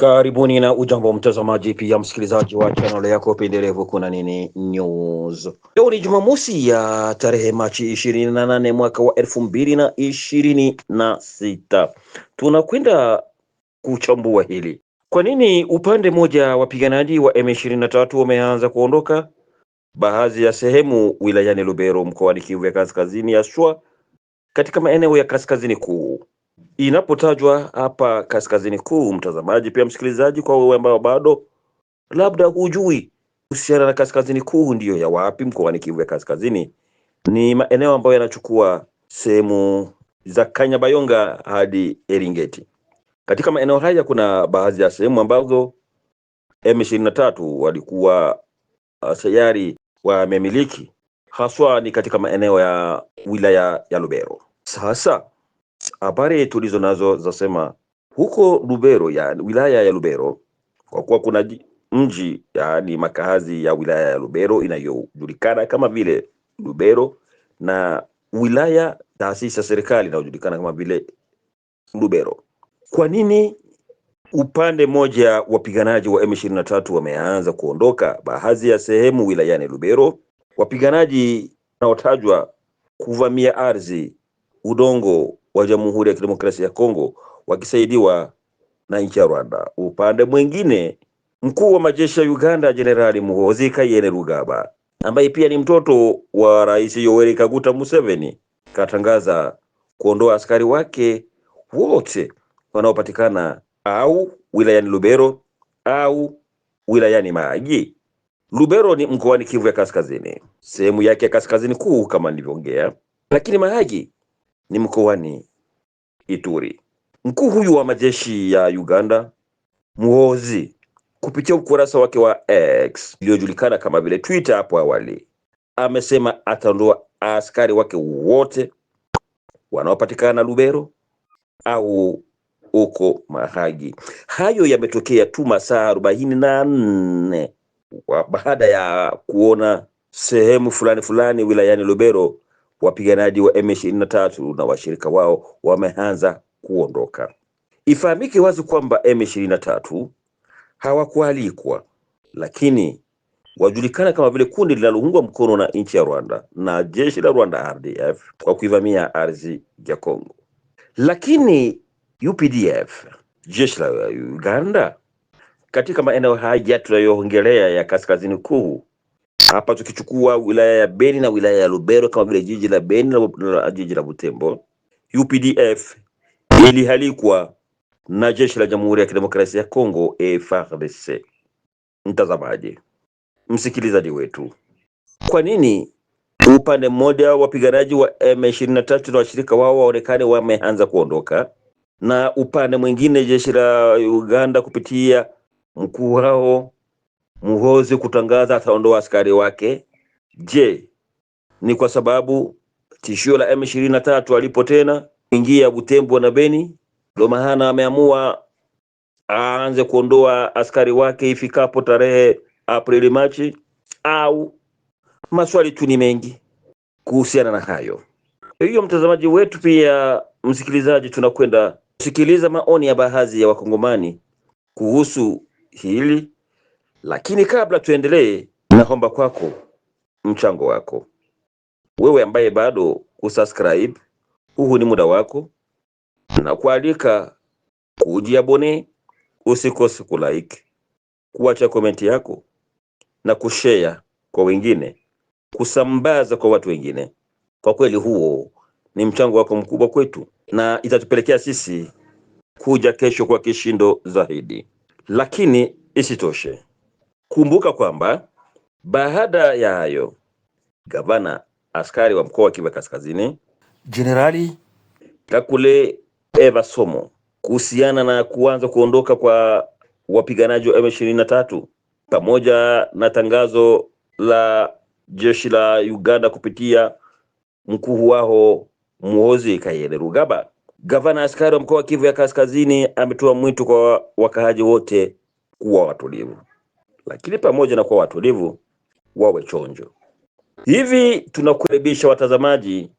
Karibuni na ujambo mtazamaji pia msikilizaji wa channel yako pendelevu Kuna Nini News. Leo ni Jumamosi ya tarehe Machi 28 mwaka wa 2026. Tunakwenda kuchambua hili. Kwa nini upande moja wapiganaji wa M23 wameanza kuondoka baadhi ya sehemu wilayani Lubero mkoani Kivu ya Kaskazini, haswa katika maeneo ya kaskazini kuu? Inapotajwa hapa kaskazini kuu, mtazamaji pia msikilizaji, kwa wewe ambao bado labda hujui kuhusiana na kaskazini kuu ndiyo ya wapi mkoani Kivu ya Kaskazini, ni maeneo ambayo yanachukua sehemu za Kanyabayonga hadi Eringeti. Katika maeneo haya kuna baadhi ya sehemu ambazo M23 walikuwa sayari wamemiliki, haswa ni katika maeneo ya wilaya ya Lubero. Sasa habari tulizo nazo zasema huko Lubero, ya wilaya ya Lubero, kwa kuwa kuna mji ni makazi ya wilaya ya Lubero inayojulikana kama vile Lubero, na wilaya taasisi ya serikali inayojulikana kama vile Lubero. Kwa nini upande moja wapiganaji wa M23 wameanza kuondoka baadhi ya sehemu wilayani Lubero? Wapiganaji wanaotajwa kuvamia ardhi, udongo wa Jamhuri ya Kidemokrasia ya Kongo wakisaidiwa na nchi ya Rwanda. Upande mwingine, mkuu wa majeshi ya Uganda Jenerali Muhoozi Kainerugaba, ambaye pia ni mtoto wa Rais Yoweri Kaguta Museveni, katangaza kuondoa askari wake wote wanaopatikana au wilayani Lubero au wilayani Mahagi. Lubero ni mkoani Kivu ya Kaskazini, sehemu yake ya kaskazini kuu kama nilivyoongea, lakini Mahagi ni mkoani Ituri. Mkuu huyu wa majeshi ya Uganda Muhoozi, kupitia ukurasa wake wa X iliyojulikana kama vile Twitter hapo awali, amesema ataondoa askari wake wote wanaopatikana Lubero au uko Mahagi. Hayo yametokea tu masaa 44 baada ya kuona sehemu fulani wilayani Lubero wapiganaji wa M23 na washirika wao wameanza kuondoka. Ifahamike wazi kwamba M23 hawakualikwa, lakini wajulikana kama vile kundi linaloungwa mkono na nchi ya Rwanda na jeshi la Rwanda RDF kwa kuivamia ardhi ya Kongo. Lakini UPDF, jeshi la Uganda, katika maeneo haya tunayoongelea ya kaskazini kuu, hapa tukichukua wilaya ya Beni na wilaya ya Lubero kama vile jiji la Beni na jiji la Butembo, UPDF ilihalikwa na jeshi la Jamhuri ya Kidemokrasia ya Kongo FARDC. Mtazamaji, msikilizaji wetu, kwa nini upande mmoja wapiganaji wa M23 na washirika wao waonekane wameanza kuondoka, na upande mwingine jeshi la Uganda kupitia mkuu wao Muhoozi kutangaza ataondoa askari wake? Je, ni kwa sababu tishio la M23 alipo tena kuingia Butembo na Beni, ndio maana ameamua aanze kuondoa askari wake ifikapo tarehe Aprili Machi? Au maswali tu ni mengi kuhusiana na hayo. Hiyo mtazamaji wetu pia msikilizaji, tunakwenda kusikiliza maoni ya baadhi ya wakongomani kuhusu hili, lakini kabla tuendelee, naomba kwako mchango wako. Wewe ambaye bado kusubscribe, huu ni muda wako, na kualika kujiabone, usikose kulike, kuacha komenti yako na kushare kwa wengine, kusambaza kwa watu wengine. Kwa kweli huo ni mchango wako mkubwa kwetu na itatupelekea sisi kuja kesho kwa kishindo zaidi. Lakini isitoshe, kumbuka kwamba baada ya hayo, gavana askari wa mkoa wa Kivu Kaskazini Jenerali Kakule Eva Somo, kuhusiana na kuanza kuondoka kwa wapiganaji wa M23 pamoja na tangazo la jeshi la Uganda kupitia mkuu wao Muhoozi Kainerugaba, gavana askari wa mkoa wa Kivu ya Kaskazini ametoa mwito kwa wakaaji wote kuwa watulivu, lakini pamoja na kuwa watulivu wawe chonjo. Hivi tunakukaribisha watazamaji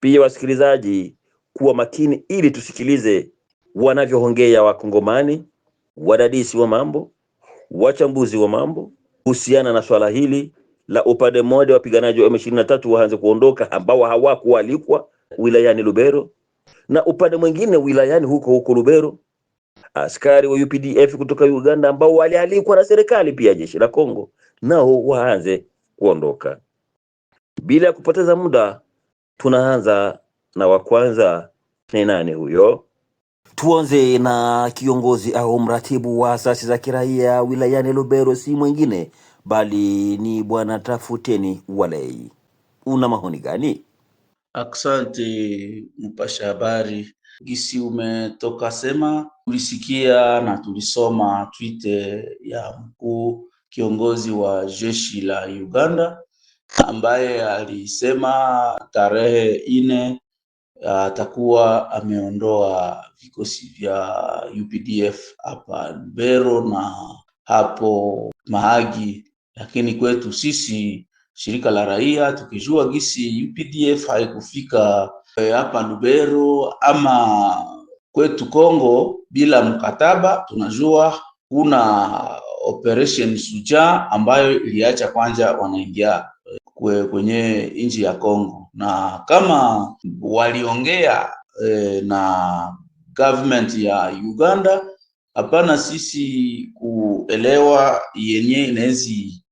pia wasikilizaji kuwa makini ili tusikilize wanavyoongea wakongomani wadadisi wa mambo, wachambuzi wa mambo kuhusiana na swala hili la upande mmoja wapiganaji wa M23 waanze kuondoka ambao hawakualikwa wilayani Lubero, na upande mwingine wilayani huko Lubero askari wa UPDF kutoka Uganda ambao walialikwa na serikali pia jeshi la Kongo nao waanze kuondoka. Bila kupoteza muda, tunaanza na wa kwanza. Ni nani huyo? Tuanze na kiongozi au mratibu wa asasi za kiraia wilayani Lubero, si mwingine bali ni bwana Tafuteni Walei. Una maoni gani? Asante mpasha habari. Gisi umetoka sema, tulisikia na tulisoma tweet ya mkuu kiongozi wa jeshi la Uganda ambaye alisema tarehe 4 atakuwa ameondoa vikosi vya UPDF hapa Lubero na hapo Mahagi, lakini kwetu sisi shirika la raia tukijua gisi UPDF haikufika hapa Lubero ama kwetu Kongo bila mkataba. Tunajua kuna operation Suja ambayo iliacha kwanza wanaingia kwenye nchi ya Kongo, na kama waliongea na government ya Uganda, hapana sisi kuelewa yenye inawezi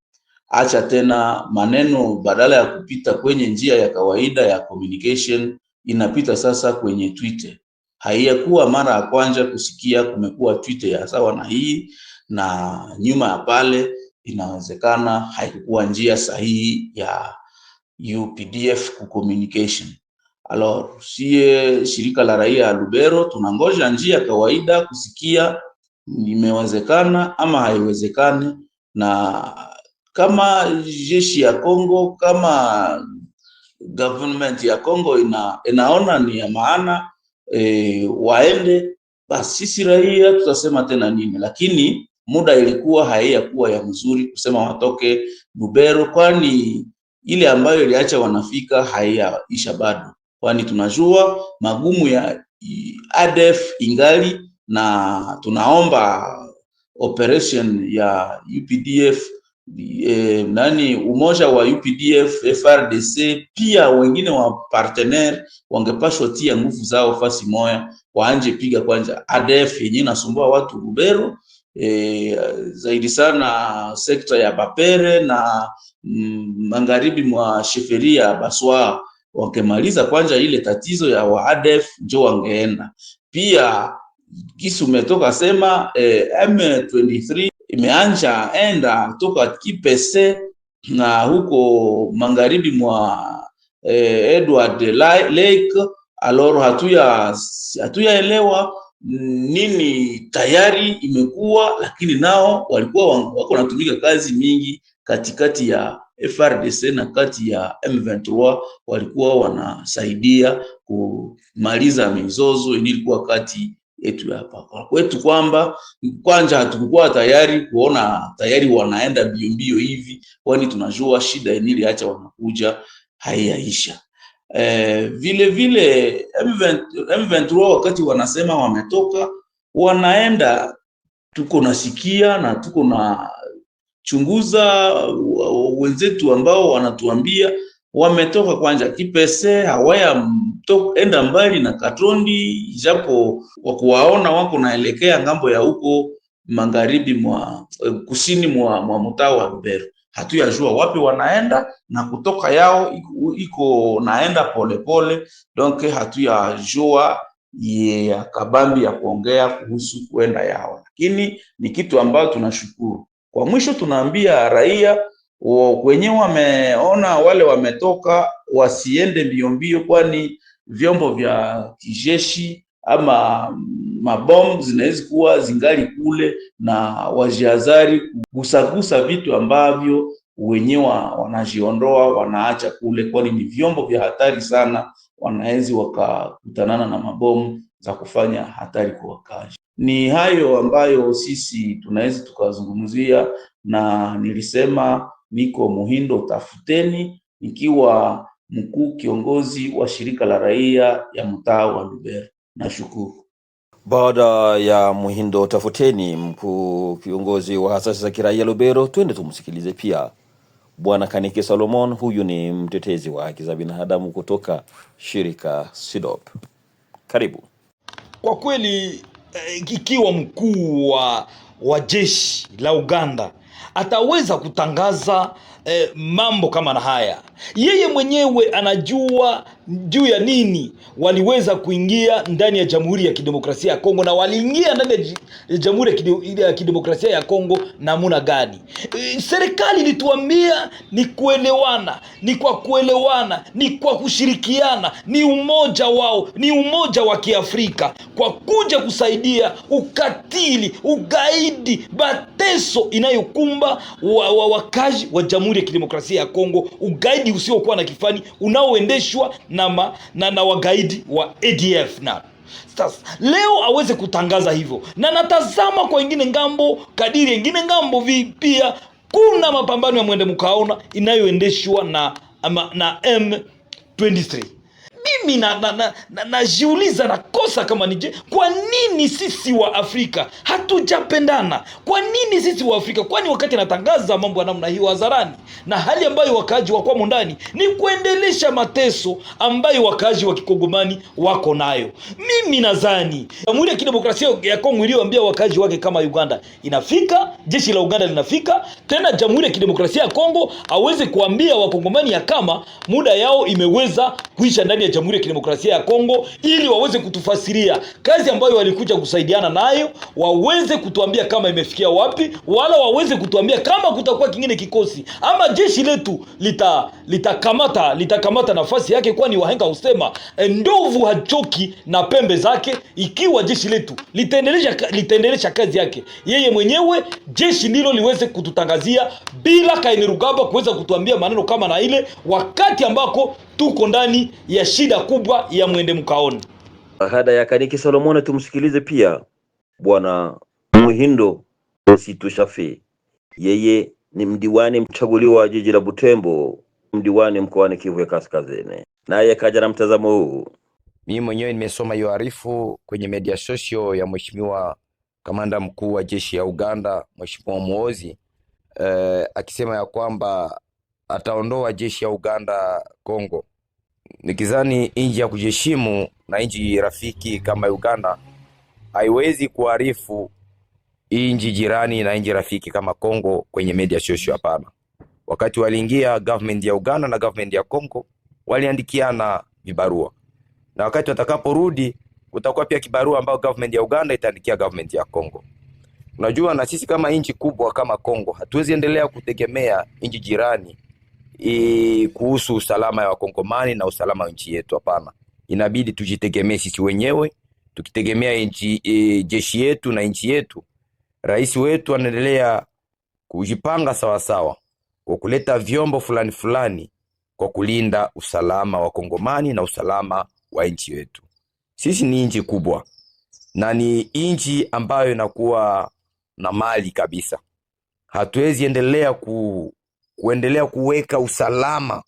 acha tena maneno, badala ya kupita kwenye njia ya kawaida ya communication inapita sasa kwenye Twitter. Haiyakuwa mara ya kwanza kusikia kumekuwa Twitter ya sawa na hii, na nyuma ya pale inawezekana haikuwa njia sahihi ya UPDF ku communication. Alors sie shirika la raia ya Lubero tunangoja njia kawaida kusikia imewezekana ama haiwezekani, na kama jeshi ya Kongo, kama government ya Kongo inaona ni ya maana waende, basi sisi raia tutasema tena nini, lakini muda ilikuwa haiyakuwa ya mzuri kusema watoke Lubero, kwani ile ambayo iliacha wanafika haiyaisha bado, kwani tunajua magumu ya ADF ingali, na tunaomba operation ya UPDF umoja wa UPDF, FRDC pia wengine wa partenaire wangepashwa tia nguvu zao fasi moya, waanje piga kwanza ADF yenye nasumbua watu Lubero, zaidi sana sekta ya Bapere na magharibi mwa sheferia Baswa. Wakemaliza kwanza ile tatizo ya wa ADF njo wangeenda. Pia kisi umetoka sema M23 imeanja enda toka Kipese na huko magharibi mwa Edward Lake. Alors hatuyaelewa nini tayari imekuwa, lakini nao walikuwa wako wanatumika kazi mingi katikati ya FRDC na kati ya M23, walikuwa wanasaidia kumaliza mizozo ilikuwa kati yetu hapa kwetu, kwamba kwanza hatukuwa tayari kuona tayari wanaenda mbio hivi, kwani tunajua shida iliacha wanakuja haiyaisha. Vile M23 wakati wanasema wametoka wanaenda, tuko nasikia na tuko na chunguza wenzetu ambao wanatuambia wametoka kwanza Kipese, hawaya enda mbali na Katondi, japo wakuwaona wako naelekea ngambo ya huko magharibi mwa kusini mwa mtaa wa Lubero. Hatuyajua wapi wanaenda, na kutoka yao iko naenda pole. Donc hatuyajua ya kabambi ya kuongea kuhusu kwenda yao, lakini ni kitu ambacho tunashukuru. Kwa mwisho tunaambia raia wenyewe wameona wale wametoka wasiende mbio, kwani vyombo vya kijeshi ama mabomu zinaweza kuwa zingali kule, na wajihadhari kugusagusa vitu ambavyo wenyewe wanajiondoa wanaacha kule, kwani ni vyombo vya hatari sana, wanaweza wakakutanana na mabomu za kufanya hatari kwa wakazi. Ni hayo ambayo sisi tunaweza tukazungumzia, na nilisema niko Muhindo Tafuteni nikiwa mkuu kiongozi wa shirika la raia ya mtaa wa Lubero. Nashukuru. Baada ya Muhindo Tafuteni, mkuu kiongozi wa asasi za kiraia Lubero, twende tumsikilize pia Bwana Kanike Solomon. Huyu ni mtetezi wa haki za binadamu kutoka shirika SIDOP. Karibu. Kwa kweli ikiwa mkuu wa jeshi la Uganda ataweza kutangaza mambo kama na haya, yeye mwenyewe anajua juu ya nini waliweza kuingia ndani ya Jamhuri ya Kidemokrasia ya Kongo, na waliingia ndani ya Jamhuri ya Kidemokrasia ya Kongo namna gani. Serikali ilituambia ni kuelewana, ni kwa kuelewana, ni kwa kushirikiana, ni umoja wao, ni umoja wa Kiafrika kwa kuja kusaidia ukatili, ugaidi, mateso inayokumba wakazi wa Jamhuri ya Kidemokrasia ya Kongo, ugaidi usiokuwa na kifani unaoendeshwa na wagaidi wa ADF. Na sasa leo aweze kutangaza hivyo, na natazama kwa ingine ngambo, kadiri ingine ngambo pia kuna mapambano ya mwende mkaona inayoendeshwa na M23. Mimi najiuliza na kosa kama nije, kwa nini sisi wa Afrika hatujapendana? Kwa nini sisi wa Afrika? Kwani wakati natangaza mambo ya namna hiyo hadharani, na hali ambayo wakaaji wako ndani ni kuendelesha mateso ambayo wakaaji wa Kikongomani wako nayo. Mimi nadhani Jamhuri ya Kidemokrasia ya Kongo iliyoambia wakaaji wake kama Uganda inafika, jeshi la Uganda linafika, tena Jamhuri ya Kidemokrasia ya Kongo aweze kuambia wakongomani ya kama muda yao imeweza kuisha ndani ya Jamhuri ya Kidemokrasia ya Kongo, ili waweze kutufasiria kazi ambayo walikuja kusaidiana nayo, waweze kutuambia kama imefikia wapi, wala waweze kutuambia kama kutakuwa kingine kikosi ama jeshi letu litakamata nafasi yake, kwani wahenga husema ndovu hachoki na pembe zake. Ikiwa jeshi letu litaendelesha kazi yake yeye mwenyewe, jeshi ndilo liweze kututangazia bila Kainerugaba kuweza kutuambia maneno kama na ile, wakati ambako tuko ndani ya shida kubwa ya mwende mkaoni. Baada ya Kanike Solomon, tumsikilize pia Bwana Muhindo Situshafi. Yeye ni mdiwani mchaguliwa wa jiji la Butembo, mdiwani mkoani Kivu ya Kaskazini, naye kaja na mtazamo huu. Mimi mwenyewe nimesoma hiyo arifu kwenye media social ya Mheshimiwa Kamanda Mkuu wa Jeshi ya Uganda, Mheshimiwa Muhoozi, akisema ya kwamba ataondoa jeshi ya Uganda Kongo. Nikizani inji ya kujeshimu na inji rafiki kama Uganda haiwezi kuarifu inji jirani na inji rafiki kama Kongo kwenye media social, hapana. Wakati waliingia government ya Uganda na government ya Kongo waliandikiana vibarua, na wakati watakaporudi kutakuwa pia kibarua ambao government ya Uganda itaandikia government ya Kongo. Unajua, na sisi kama inchi kubwa kama Kongo hatuwezi endelea kutegemea inchi jirani kuhusu usalama ya Wakongomani na usalama wa nchi yetu, hapana. Inabidi tujitegemee sisi wenyewe. Tukitegemea jeshi yetu na nchi yetu, rais wetu anaendelea kujipanga sawa sawa kwa kuleta vyombo fulani fulani kwa kulinda usalama wa Kongomani na usalama wa nchi yetu. Sisi ni nchi kubwa na ni nchi ambayo inakuwa na mali kabisa. Hatuwezi endelea kuendelea kuweka usalama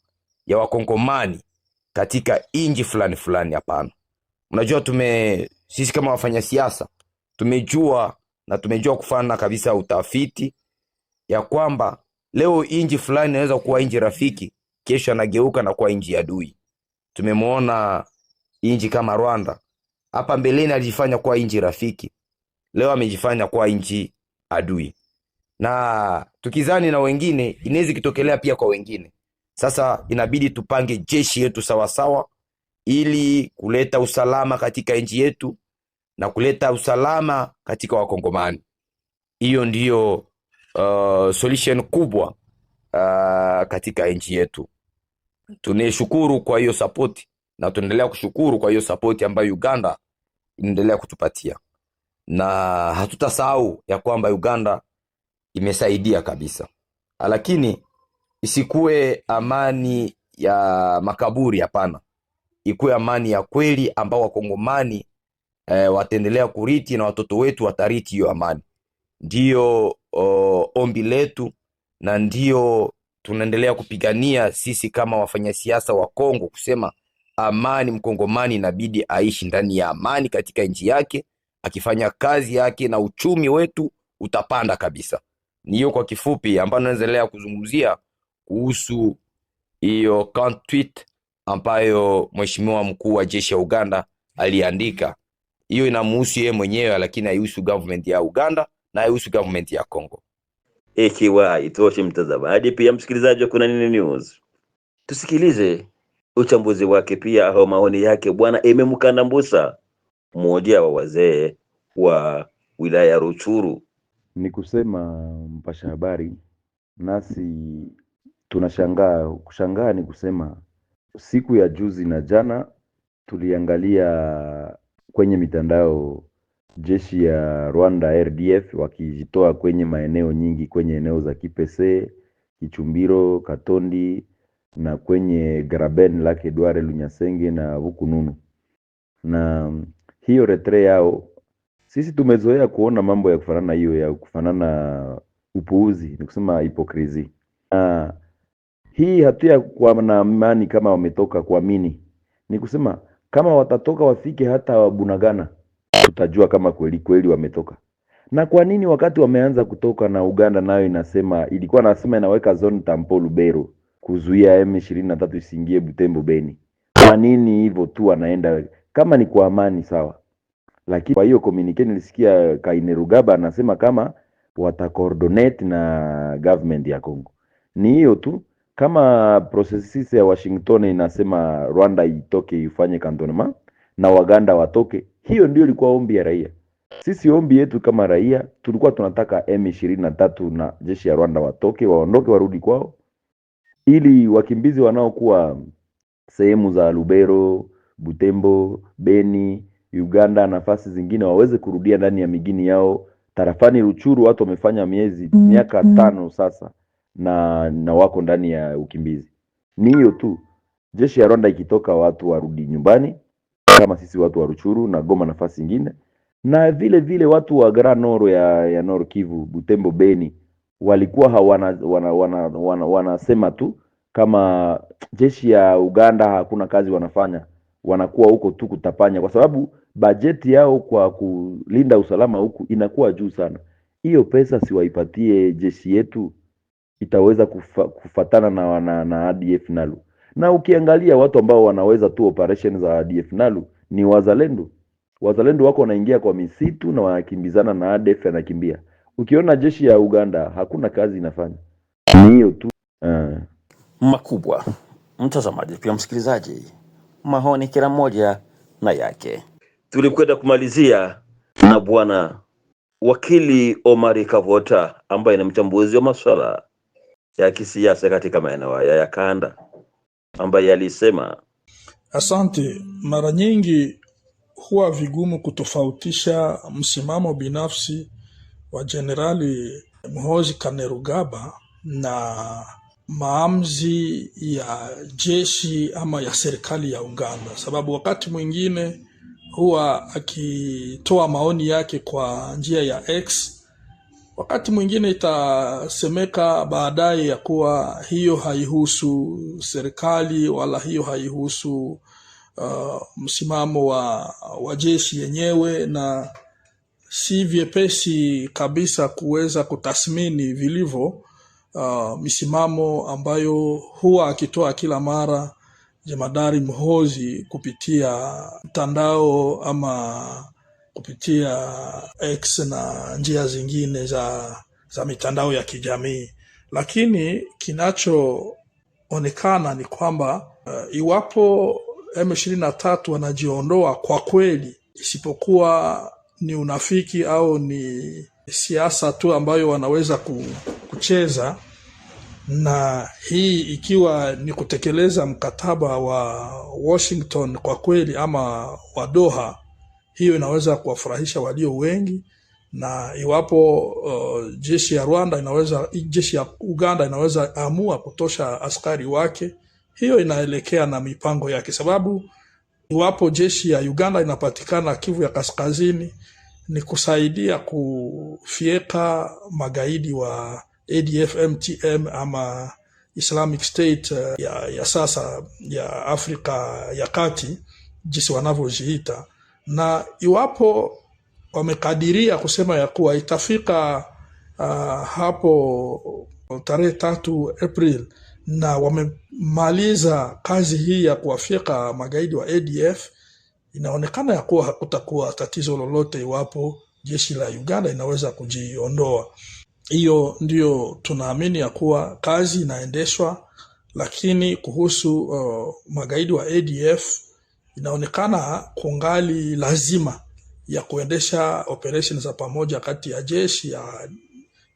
ya Wakongomani katika nchi fulani fulani, hapana. Unajua, sisi kama wafanya siasa tumejua kufanya kabisa utafiti ya kwamba leo nchi fulani inaweza kuwa nchi rafiki, kesho anageuka na kuwa nchi adui. Tumemwona nchi kama Rwanda, hapa mbeleni alijifanya kuwa nchi rafiki, leo amejifanya kuwa nchi adui. Na tukizani na wengine inaweza kitokelea pia kwa wengine. Sasa inabidi tupange jeshi yetu sawa sawa ili kuleta usalama katika nchi yetu na kuleta usalama katika Wakongomani. Hiyo ndiyo solution kubwa katika nchi yetu. Tunashukuru kwa hiyo support na tunaendelea kushukuru kwa hiyo support ambayo Uganda inaendelea kutupatia, na hatutasahau ya kwamba Uganda imesaidia kabisa. Lakini isikuwe amani ya makaburi, hapana. Ikuwe amani ya kweli ambao Wakongomani wataendelea kuriti na watoto wetu watariti hiyo amani. Ndiyo ombi letu na ndiyo tunaendelea kupigania sisi kama wafanyasiasa wa Kongo, kusema amani, Mkongomani inabidi aishi ndani ya amani katika nchi yake, akifanya kazi yake na uchumi wetu utapanda kabisa. Ni hiyo kwa kifupi ambayo naendelea kuzungumzia kuhusu hiyo tweet ambayo mheshimiwa mkuu wa jeshi ya Uganda aliandika. Hiyo inamhusu yeye mwenyewe, lakini haihusu government ya Uganda na haihusu government ya Kongo. Ikiwa itoshe mtazamaji, pia msikilizaji wa Kuna Nini News, tusikilize uchambuzi wake pia au maoni yake bwana Aime Mukandambusa, mmoja wa wazee wa wilaya ya Rutshuru. Ni kusema mpasha habari, nasi tunashangaa. Kushangaa ni kusema siku ya juzi na jana tuliangalia kwenye mitandao jeshi ya Rwanda RDF wakijitoa kwenye maeneo nyingi, kwenye eneo za Kipese, Kichumbiro, Katondi na kwenye Graben, Lake Edward, Lunyasenge na Bukununu. Na hiyo retre yao sisi tumezoea kuona mambo ya kufanana, hiyo ya kufanana upuuzi, ni kusema hipokrisi. Hii hatia kwa na imani kama wametoka kuamini. Ni kusema kama watatoka wafike hata Bunagana, tutajua kama kweli kweli wametoka. Na kwa nini wakati wameanza kutoka na Uganda nayo ilikuwa nasema inaweka zone tampo Lubero kuzuia M23 isiingie Butembo Beni? Kwa nini hivyo tu wanaenda? Kama ni kwa amani sawa. Lakini kwa hiyo communique nilisikia Kainerugaba anasema kama watacoordinate na government ya Kongo. Ni hiyo tu. Kama processes ya Washington inasema Rwanda itoke ifanye cantonnement na Waganda watoke, hiyo ndio ilikuwa ombi ya raia. Sisi ombi yetu kama raia tulikuwa tunataka M23 na jeshi ya Rwanda watoke, waondoke, warudi kwao, ili wakimbizi wanaokuwa sehemu za Lubero, Butembo, Beni, Uganda, nafasi zingine waweze kurudia ndani ya migini yao. Tarafani Rutshuru watu wamefanya miaka 5 sasa na wako ndani ya ukimbizi. Ni hiyo tu. Jeshi ya Rwanda ikitoka watu warudi nyumbani kama sisi watu wa Rutshuru na Goma nafasi nyingine. Na vile vile watu wa Grand Nord ya Nord Kivu, Butembo, Beni walikuwa wanasema tu kama jeshi ya Uganda hakuna kazi wanafanya, wanakuwa huko tu kutapanya, kwa sababu bajeti yao kwa kulinda usalama huku inakuwa juu sana. Hiyo pesa siwaipatie jeshi yetu, itaweza kufatana na ADF Nalu. Na ukiangalia watu ambao wanaweza tu operation za ADF Nalu ni wazalendo. Wazalendo wako wanaingia kwa misitu na wanakimbizana na ADF anakimbia. Ukiona jeshi ya Uganda hakuna kazi inafanya. Ni hiyo tu. Makubwa. Mtazamaji pia msikilizaji, maoni kila mmoja na yake. Tulikwenda kumalizia na bwana wakili Omari Kavota ambaye ni mchambuzi wa masuala ya kisiasa katika maeneo ya kanda, ambaye alisema, asante. Mara nyingi huwa vigumu kutofautisha msimamo binafsi wa Jenerali Muhoozi Kainerugaba na maamuzi ya jeshi ama ya serikali ya Uganda, sababu wakati mwingine huwa akitoa maoni yake kwa njia ya X, wakati mwingine itasemeka baadaye ya kuwa hiyo haihusu serikali wala hiyo haihusu msimamo wa jeshi yenyewe, na si vyepesi kabisa kuweza kutathmini vilivyo misimamo ambayo huwa akitoa kila mara Jemadari Muhoozi kupitia mtandao ama kupitia X na njia zingine za mitandao ya kijamii. Lakini kinachoonekana ni kwamba iwapo M23 wanajiondoa kwa kweli, isipokuwa ni unafiki au ni siasa tu ambayo wanaweza kucheza, na hii ikiwa ni kutekeleza mkataba wa Washington kwa kweli ama wa Doha, hiyo inaweza kuwafurahisha walio wengi. Na iwapo jeshi ya Uganda inaweza amua kutosha askari wake, hiyo inaelekea na mipango yake, sababu iwapo jeshi ya Uganda inapatikana Kivu ya Kaskazini ni kusaidia kufieka magaidi wa ADF MTM ama Islamic State ya sasa ya Afrika ya Kati, jinsi wanavyojiita. Na iwapo wamekadiria kusema ya kuwa itafika hapo tarehe 3 April na wamemaliza kazi hii ya kuwafika magaidi wa ADF, inaonekana ya kuwa hakutakuwa tatizo lolote iwapo jeshi la Uganda inaweza kujiondoa. Hiyo ndio tunaamini ya kuwa kazi inaendeshwa, lakini kuhusu magaidi wa ADF inaonekana kungali lazima ya kuendesha operation za pamoja kati ya jeshi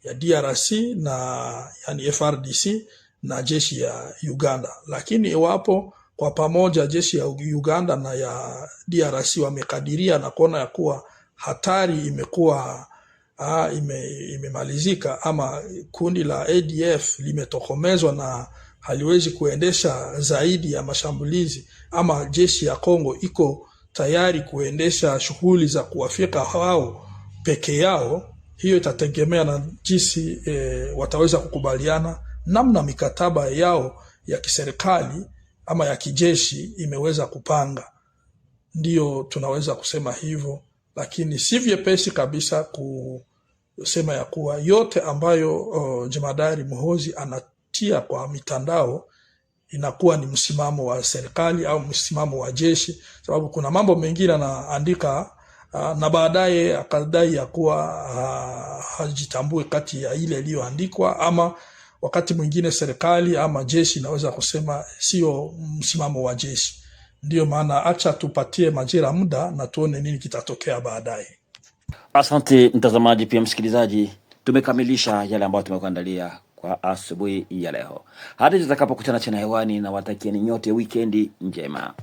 ya DRC na yani FRDC na jeshi ya Uganda. Lakini iwapo kwa pamoja jeshi ya Uganda na ya DRC wamekadiria na kuona ya kuwa hatari imekuwa imemalizika, ama kundi la ADF limetokomezwa na haliwezi kuendesha zaidi ya mashambulizi, ama jeshi ya Kongo iko tayari kuendesha shughuli za kuwafika hao peke yao, hiyo itategemea na jinsi wataweza kukubaliana namna mikataba yao ya kiserikali ama ya kijeshi imeweza kupanga. Ndiyo tunaweza kusema hivyo, lakini si vyepesi kabisa kusema ya kuwa yote ambayo Jemadari Muhoozi anatia kwa mitandao inakuwa ni msimamo wa serikali au msimamo wa jeshi, sababu kuna mambo mengine anaandika na baadaye akadai ya kuwa hajitambui kati ya ile iliyoandikwa, ama wakati mwingine serikali ama jeshi inaweza kusema sio msimamo wa jeshi. Ndiyo maana acha tupatie majira muda na tuone nini kitatokea baadaye. Asante mtazamaji, pia msikilizaji, tumekamilisha yale ambayo tumekuandalia kwa asubuhi ya leo. Hadi tutakapokutana tena hewani, na watakieni nyote wikendi njema.